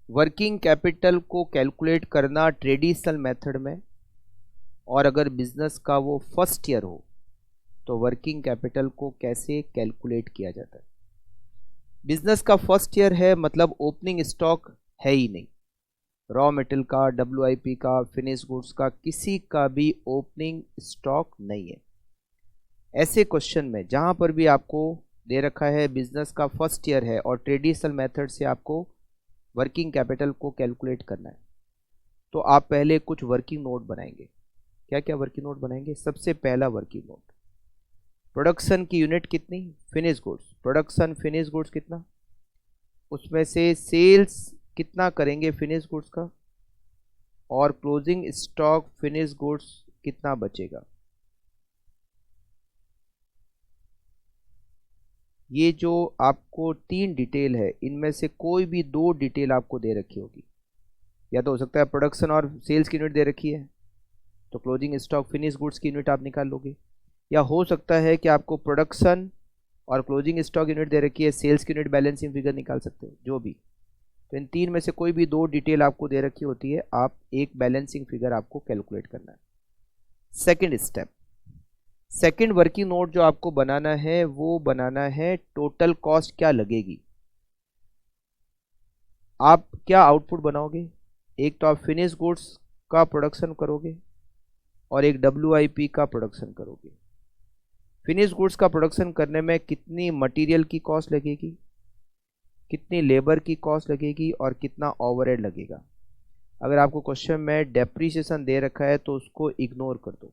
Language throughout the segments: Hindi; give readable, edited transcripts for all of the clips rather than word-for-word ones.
वर्किंग कैपिटल को कैलकुलेट करना ट्रेडिशनल मेथड में, और अगर बिजनेस का वो फर्स्ट ईयर हो तो वर्किंग कैपिटल को कैसे कैलकुलेट किया जाता है। बिजनेस का फर्स्ट ईयर है मतलब ओपनिंग स्टॉक है ही नहीं, रॉ मेटेरियल का, डब्ल्यूआईपी का, फिनिश गुड्स का, किसी का भी ओपनिंग स्टॉक नहीं है। ऐसे क्वेश्चन में जहां पर भी आपको दे रखा है बिजनेस का फर्स्ट ईयर है और ट्रेडिशनल मेथड से आपको वर्किंग कैपिटल को कैलकुलेट करना है, तो आप पहले कुछ वर्किंग नोट बनाएंगे। क्या क्या वर्किंग नोट बनाएंगे? सबसे पहला वर्किंग नोट, प्रोडक्शन की यूनिट कितनी, finish goods, production finish goods कितना, उसमें से सेल्स कितना करेंगे फिनिश गुड्स का, और क्लोजिंग स्टॉक फिनिश गुड्स कितना बचेगा। ये जो आपको 3 डिटेल है, इनमें से कोई भी 2 डिटेल आपको दे रखी होगी। या तो हो सकता है प्रोडक्शन और सेल्स की यूनिट दे रखी है तो क्लोजिंग स्टॉक फिनिश गुड्स की यूनिट आप निकाल लोगे, या हो सकता है कि आपको प्रोडक्शन और क्लोजिंग स्टॉक यूनिट दे रखी है, सेल्स की यूनिट बैलेंसिंग फिगर निकाल सकते हो, जो भी। तो इन 3 में से कोई भी 2 डिटेल आपको दे रखी होती है, आप एक बैलेंसिंग फिगर आपको कैलकुलेट करना है। Second step, second working note जो आपको बनाना है वो बनाना है टोटल कॉस्ट क्या लगेगी। आप क्या आउटपुट बनाओगे? एक तो आप फिनिश गुड्स का प्रोडक्शन करोगे और एक डब्ल्यूआईपी का प्रोडक्शन करोगे। फिनिश गुड्स का प्रोडक्शन करने में कितनी मटेरियल की कॉस्ट लगेगी, कितनी लेबर की कॉस्ट लगेगी और कितना ओवरहेड लगेगा। अगर आपको क्वेश्चन में डेप्रीशिएशन दे रखा है तो उसको इग्नोर कर दो,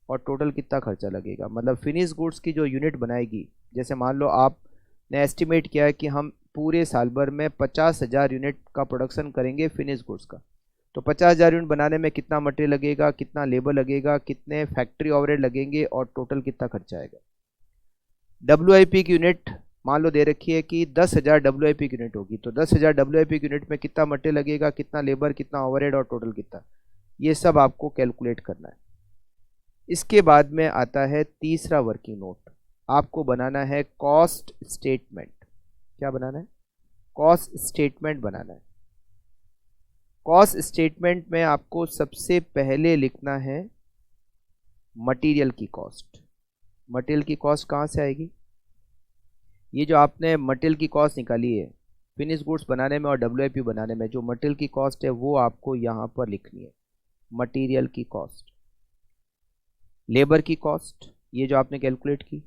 और टोटल कितना खर्चा लगेगा, मतलब फिनिश गुड्स की जो यूनिट बनाएगी। जैसे मान लो आपने एस्टिमेट किया है कि हम पूरे साल भर में 50,000 यूनिट का प्रोडक्शन करेंगे फिनिश गुड्स का, तो 50,000 यूनिट बनाने में कितना मटेरियल लगेगा, कितना लेबर लगेगा, कितने फैक्ट्री ओवरहेड लगेंगे और टोटल कितना खर्चा आएगा। डब्ल्यूआईपी की यूनिट मान लो दे रखी है कि 10,000 डब्ल्यूआईपी की यूनिट होगी, तो 10,000 डब्ल्यूआईपी की यूनिट में कितना मटेरियल लगेगा, कितना लेबर, कितना ओवरहेड और टोटल कितना, ये सब आपको कैलकुलेट करना है। इसके बाद में आता है तीसरा वर्किंग नोट, आपको बनाना है कॉस्ट स्टेटमेंट। क्या बनाना है? कॉस्ट स्टेटमेंट बनाना है। कॉस्ट स्टेटमेंट में आपको सबसे पहले लिखना है मटेरियल की कॉस्ट। मटेरियल की कॉस्ट कहाँ से आएगी? ये जो आपने मटेरियल की कॉस्ट निकाली है फिनिश गुड्स बनाने में और डब्ल्यूआईपी बनाने में, जो मटेरियल की कॉस्ट है वो आपको यहाँ पर लिखनी है, मटेरियल की कॉस्ट। लेबर की कॉस्ट, ये जो आपने कैलकुलेट की,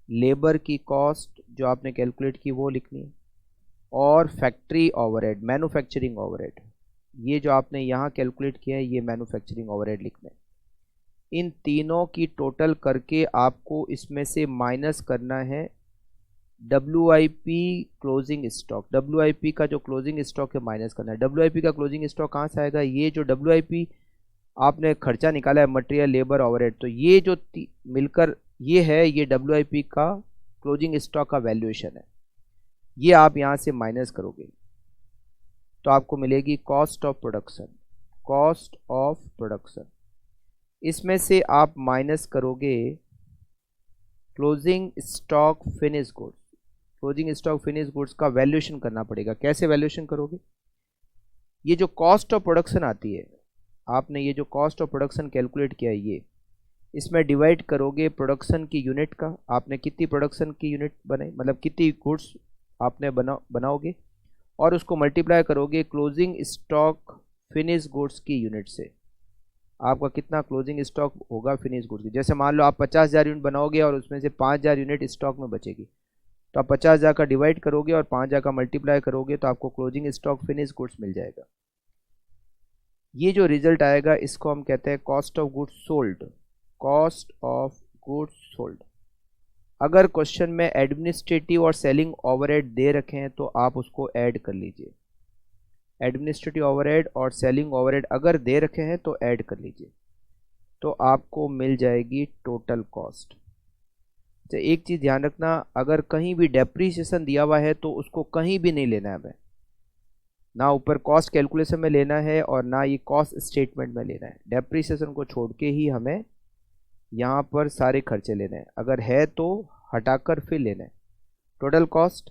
लेबर की कॉस्ट जो आपने कैलकुलेट की वो लिखनी है, और फैक्ट्री ओवरहेड, मैन्युफैक्चरिंग ओवरहेड, ये जो आपने यहाँ कैलकुलेट किया है ये मैन्युफैक्चरिंग ओवरहेड लिखना है। इन तीनों की टोटल करके आपको इसमें से माइनस करना है डब्ल्यूआईपी क्लोजिंग स्टॉक। डब्ल्यूआईपी का जो क्लोजिंग स्टॉक है माइनस करना है। डब्ल्यूआईपी का क्लोजिंग स्टॉक कहाँ से आएगा? ये जो डब्ल्यूआईपी आपने खर्चा निकाला है मटेरियल लेबर ओवरहेड, तो ये जो मिलकर ये है, ये डब्ल्यूआईपी का क्लोजिंग स्टॉक का वैल्यूएशन है। ये आप यहाँ से माइनस करोगे तो आपको मिलेगी cost of production. Cost of production, इसमें से आप माइनस करोगे closing stock finish goods. Closing stock finish goods का वैल्यूएशन करना पड़ेगा। कैसे वैल्यूएशन करोगे? ये जो कॉस्ट ऑफ प्रोडक्शन आती है, आपने ये जो कॉस्ट ऑफ प्रोडक्शन कैलकुलेट किया है, ये इसमें डिवाइड करोगे प्रोडक्शन की यूनिट का। आपने कितनी प्रोडक्शन की यूनिट बनाई, मतलब कितनी गुड्स आपने बनाओगे, और उसको मल्टीप्लाई करोगे क्लोजिंग स्टॉक फिनिश गुड्स की यूनिट से। आपका कितना क्लोजिंग स्टॉक होगा फिनिश गुड्स की। जैसे मान लो आप 50,000 यूनिट बनाओगे और उसमें से 5,000 यूनिट स्टॉक में बचेगी, तो आप 50,000 का डिवाइड करोगे और 5,000 का मल्टीप्लाई करोगे तो आपको क्लोजिंग स्टॉक फिनिश गुड्स मिल जाएगा। ये जो रिजल्ट आएगा इसको हम कहते हैं cost of goods sold. Cost of goods sold. अगर क्वेश्चन में एडमिनिस्ट्रेटिव और सेलिंग ओवरहेड दे रखे हैं तो आप उसको ऐड कर लीजिए। एडमिनिस्ट्रेटिव ओवरहेड और सेलिंग ओवरहेड अगर दे रखे हैं तो ऐड कर लीजिए, तो आपको मिल जाएगी टोटल कॉस्ट। तो एक चीज़ ध्यान रखना, अगर कहीं भी डेप्रीशिएशन दिया हुआ है तो उसको कहीं भी नहीं लेना है हमें, ना ऊपर कॉस्ट कैलकुलेशन में लेना है और ना ये कॉस्ट स्टेटमेंट में लेना है। डेप्रीशिएशन को छोड़ के ही हमें यहाँ पर सारे खर्चे लेने हैं, अगर है तो हटाकर फिर लेना है। टोटल कॉस्ट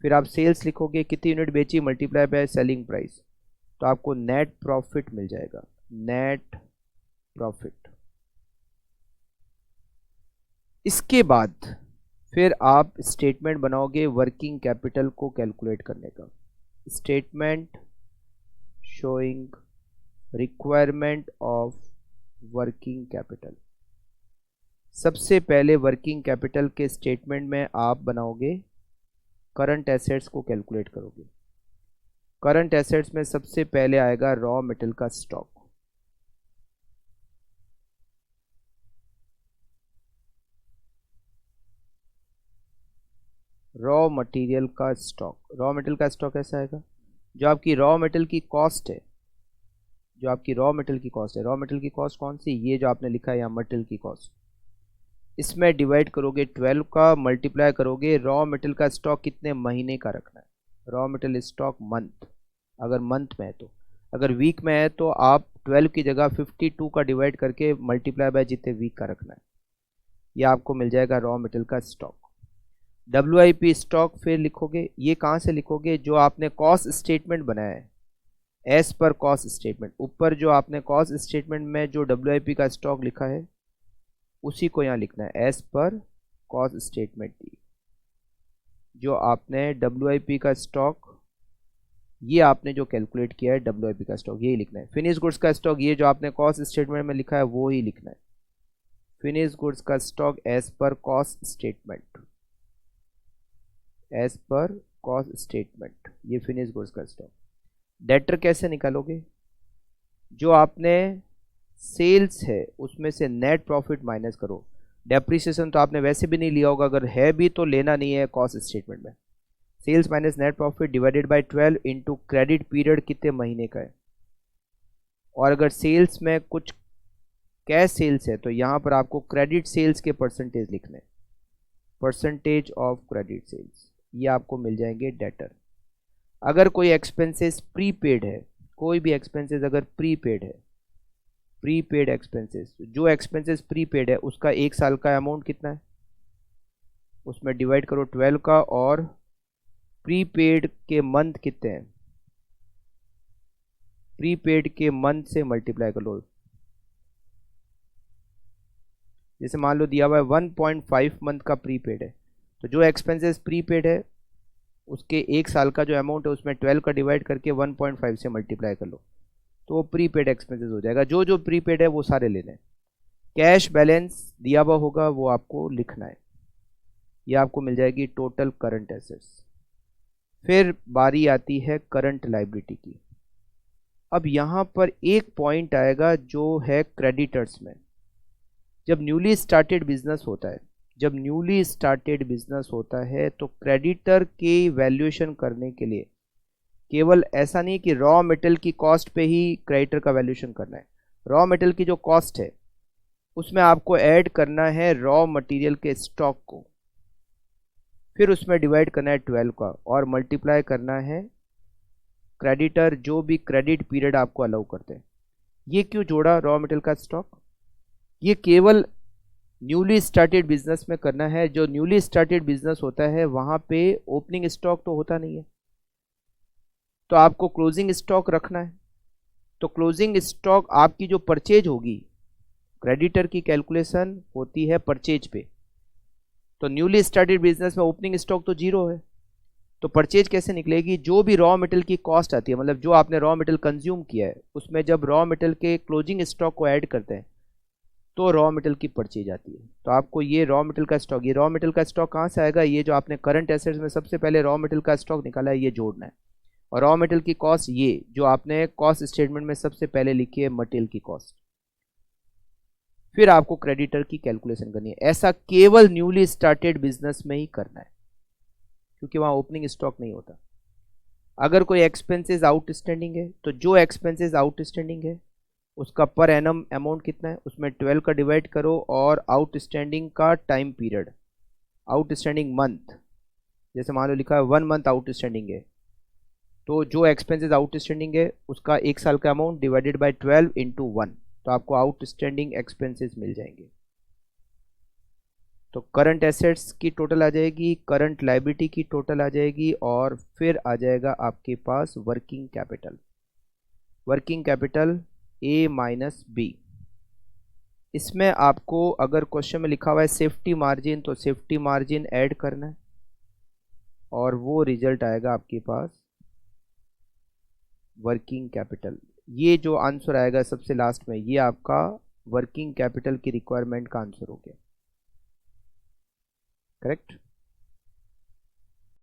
फिर आप सेल्स लिखोगे, कितनी यूनिट बेची मल्टीप्लाई बाय सेलिंग प्राइस, तो आपको नेट प्रॉफिट मिल जाएगा, नेट प्रॉफिट। इसके बाद फिर आप स्टेटमेंट बनाओगे वर्किंग कैपिटल को कैलकुलेट करने का। Statement showing requirement of working capital. सबसे पहले वर्किंग कैपिटल के स्टेटमेंट में आप बनाओगे करंट एसेट्स को कैलकुलेट करोगे। करंट एसेट्स में सबसे पहले आएगा रॉ मेटेरियल का स्टॉक। रॉ मटेरियल का स्टॉक, रॉ मटेरियल का स्टॉक ऐसा आएगा, जो आपकी रॉ मटेरियल की कॉस्ट है, जो आपकी रॉ मटेरियल की कॉस्ट है, रॉ मटेरियल की कॉस्ट कौन सी, ये जो आपने लिखा है यहाँ मटेरियल की कॉस्ट, इसमें डिवाइड करोगे 12 का, मल्टीप्लाई करोगे रॉ मटेरियल का स्टॉक कितने महीने का रखना है, रॉ मटेरियल स्टॉक मंथ, अगर मंथ में है तो, अगर वीक में है तो आप 12 की जगह 52 का डिवाइड करके मल्टीप्लाई बाय जितने वीक का रखना है, ये आपको मिल जाएगा रॉ मटेरियल का स्टॉक। WIP स्टॉक फिर लिखोगे, ये कहाँ से लिखोगे, जो आपने कॉस्ट स्टेटमेंट बनाया है एज पर कॉस्ट स्टेटमेंट, ऊपर जो आपने कॉस्ट स्टेटमेंट में जो WIP का स्टॉक लिखा है उसी को यहाँ लिखना है, एज पर कॉस्ट स्टेटमेंट दी, जो आपने WIP का स्टॉक, ये आपने जो कैलकुलेट किया है WIP का स्टॉक यही लिखना है। फिनिश गुड्स का स्टॉक, ये जो आपने कॉस्ट स्टेटमेंट में लिखा है वो ही लिखना है, फिनिश गुड्स का stock as per cost statement, as per cost statement, ये फिनिश गुड्स का स्टॉक। डेटर कैसे निकालोगे, जो आपने सेल्स है उसमें से नेट प्रॉफिट माइनस करो। डेप्रिसिएशन तो आपने वैसे भी नहीं लिया होगा, अगर है भी तो लेना नहीं है कॉस्ट स्टेटमेंट में। Sales minus net profit divided by 12 into credit period कितने महीने का है, और अगर सेल्स में कुछ कैश सेल्स है तो यहाँ पर आपको क्रेडिट सेल्स के परसेंटेज लिखने हैं, परसेंटेज ऑफ क्रेडिट सेल्स, ये आपको मिल जाएंगे डेटर। अगर कोई एक्सपेंसेस प्रीपेड है, कोई भी एक्सपेंसेस अगर प्रीपेड है, प्रीपेड एक्सपेंसेस, जो एक्सपेंसेस प्रीपेड है उसका 1 साल का अमाउंट कितना है, उसमें डिवाइड करो 12 का, और प्रीपेड के मंथ कितने हैं, प्रीपेड के मंथ से मल्टीप्लाई कर लो। जैसे मान लो दिया हुआ है 1.5 मंथ का प्रीपेड है, तो जो एक्सपेंसेस प्रीपेड है उसके 1 साल का जो अमाउंट है उसमें 12 का डिवाइड करके 1.5 से मल्टीप्लाई कर लो, तो वो प्रीपेड एक्सपेंसेस हो जाएगा। जो जो प्रीपेड है वो सारे लेने हैं। कैश बैलेंस दिया हुआ होगा वो आपको लिखना है, ये आपको मिल जाएगी टोटल करंट एसेट्स। फिर बारी आती है करंट लाइबिलिटी की। अब यहाँ पर एक पॉइंट आएगा जो है क्रेडिटर्स में। जब न्यूली स्टार्टेड बिजनेस होता है, जब न्यूली स्टार्टेड बिजनेस होता है तो क्रेडिटर की वैल्यूएशन करने के लिए केवल ऐसा नहीं कि रॉ मेटेरियल की कॉस्ट पे ही क्रेडिटर का वैल्यूएशन करना है, रॉ मेटेरियल की जो कॉस्ट है उसमें आपको ऐड करना है रॉ मटेरियल के स्टॉक को, फिर उसमें डिवाइड करना है 12 का, और मल्टीप्लाई करना है क्रेडिटर जो भी क्रेडिट पीरियड आपको अलाउ करते हैं। ये क्यों जोड़ा रॉ मटेरियल का स्टॉक, ये केवल न्यूली स्टार्टेड बिजनेस में करना है। जो न्यूली स्टार्टेड बिजनेस होता है वहां पे ओपनिंग स्टॉक तो होता नहीं है, तो आपको क्लोजिंग स्टॉक रखना है। तो क्लोजिंग स्टॉक आपकी जो परचेज होगी, क्रेडिटर की कैलकुलेशन होती है परचेज पे, तो न्यूली स्टार्टेड बिजनेस में ओपनिंग स्टॉक तो 0 है, तो परचेज कैसे निकलेगी, जो भी रॉ मटेरियल की कॉस्ट आती है, मतलब जो आपने रॉ मटेरियल कंज्यूम किया है उसमें जब रॉ मटेरियल के क्लोजिंग स्टॉक को ऐड करते हैं तो रॉ मटेरियल की परचेज आती है। तो आपको ये रॉ मटेरियल का स्टॉक, ये रॉ मटेरियल का स्टॉक कहाँ से आएगा, ये जो आपने करंट एसेट्स में सबसे पहले रॉ मटेरियल का स्टॉक निकाला है ये जोड़ना है, और रॉ मटेरियल की कॉस्ट ये जो आपने कॉस्ट स्टेटमेंट में सबसे पहले लिखी है मटेरियल की कॉस्ट, फिर आपको क्रेडिटर की कैलकुलेशन करनी है। ऐसा केवल न्यूली स्टार्टेड बिजनेस में ही करना है क्योंकि वहां ओपनिंग स्टॉक नहीं होता। अगर कोई एक्सपेंसेस आउटस्टैंडिंग है तो जो एक्सपेंसेस आउटस्टैंडिंग है उसका पर एनम अमाउंट कितना है, उसमें 12 का डिवाइड करो, और आउटस्टैंडिंग का टाइम पीरियड, आउटस्टैंडिंग मंथ, जैसे मान लो लिखा है 1 मंथ आउटस्टैंडिंग है, तो जो एक्सपेंसेस आउटस्टैंडिंग है उसका 1 साल का अमाउंट डिवाइडेड बाय 12 इंटू 1, तो आपको आउटस्टैंडिंग एक्सपेंसेस मिल जाएंगे। तो करंट एसेट्स की टोटल आ जाएगी, करंट लायबिलिटी की टोटल आ जाएगी, और फिर आ जाएगा आपके पास working capital. Working capital A minus B. इसमें आपको अगर क्वेश्चन में लिखा हुआ है सेफ्टी मार्जिन, तो सेफ्टी मार्जिन ऐड करना है और वो रिजल्ट आएगा आपके पास वर्किंग कैपिटल। ये जो आंसर आएगा सबसे लास्ट में, ये आपका वर्किंग कैपिटल की रिक्वायरमेंट का आंसर हो गया। करेक्ट।